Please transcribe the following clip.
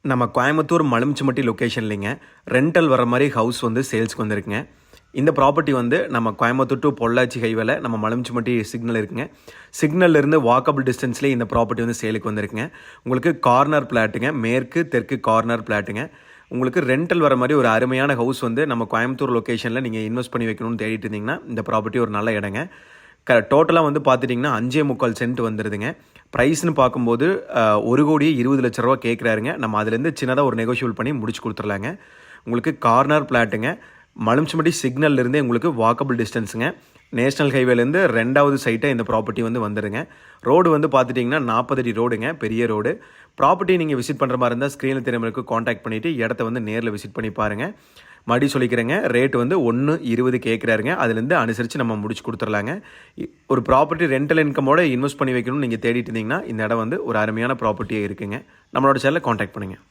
நம்ம கோயம்புத்தூர் மலுமிச்சம்பட்டி லொக்கேஷன்லிங்க ரெண்டல் வர மாதிரி ஹவுஸ் வந்து சேல்ஸ்க்கு வந்துருக்குங்க. இந்த ப்ராப்பர்ட்டி வந்து நம்ம கோயம்புத்தூர் டு பொள்ளாச்சி ஹைவேல நம்ம மலுமிச்சம்பட்டி சிக்னல் இருக்குங்க. சிக்னல்லேருந்து வாக்கபிள் டிஸ்டன்ஸ்லேயே இந்த ப்ராப்பர்ட்டி வந்து சேலுக்கு வந்திருக்குங்க. உங்களுக்கு கார்னர் பிளாட்டுங்க, மேற்கு தெற்கு கார்னர் பிளாட்டுங்க. உங்களுக்கு ரெண்டல் வர மாதிரி ஒரு அருமையான ஹவுஸ் வந்து நம்ம கோயம்புத்தூர் லொக்கேஷனில் நீங்கள் இன்வெஸ்ட் பண்ணி வைக்கணும்னு தேடிட்டு இருந்தீங்கன்னா இந்த ப்ராப்பர்ட்டி ஒரு நல்ல இடங்க. டோட்டலாக வந்து பார்த்துட்டிங்கன்னா 5.25 சென்ட் வந்துடுதுங்க. ப்ரைஸ்னு பார்க்கும்போது 1,20,00,000 கேட்குறாருங்க. நம்ம அதுலேருந்து சின்னதாக ஒரு நெகோஷியபிள் பண்ணி முடிச்சு கொடுத்துர்லாங்க. உங்களுக்கு கார்னர் பிளாட்டுங்க. மலுமிச்சம்பட்டி சிக்னல்லேருந்தே உங்களுக்கு வாக்கபிள் டிஸ்டன்ஸுங்க. நேஷனல் ஹைவேலேருந்து 2வது சைட்டாக இந்த ப்ராப்பர்ட்டி வந்து வந்துடுங்க. ரோடு வந்து பார்த்துட்டிங்கன்னா 40 அடி ரோடுங்க, பெரிய ரோடு. ப்ராப்பர்ட்டி நீங்கள் விசிட் பண்ணுற மாதிரி இருந்தால் ஸ்க்ரீனில் திறமைக்கு காண்டாக்ட் பண்ணிவிட்டு இடத்த வந்து நேரில் விசிட் பண்ணி பாருங்கள். மறுபடியும் சொல்லிக்கிறேங்க, ரேட்டு வந்து 1,20 கேட்குறாருங்க. அதுலேருந்து அனுசரித்து நம்ம முடிச்சு கொடுத்துர்லாங்க. ஒரு ப்ராப்பர்ட்டி ரெண்டல் இன்கமோட இன்வெஸ்ட் பண்ணி வைக்கணும்னு நீங்கள் தேடிட்டு இருந்தீங்கன்னா இந்த இடம் வந்து ஒரு அருமையான ப்ராப்பர்ட்டியாக இருக்குங்க. நம்மளோட சேனலை காண்டாக்ட் பண்ணுங்கள்.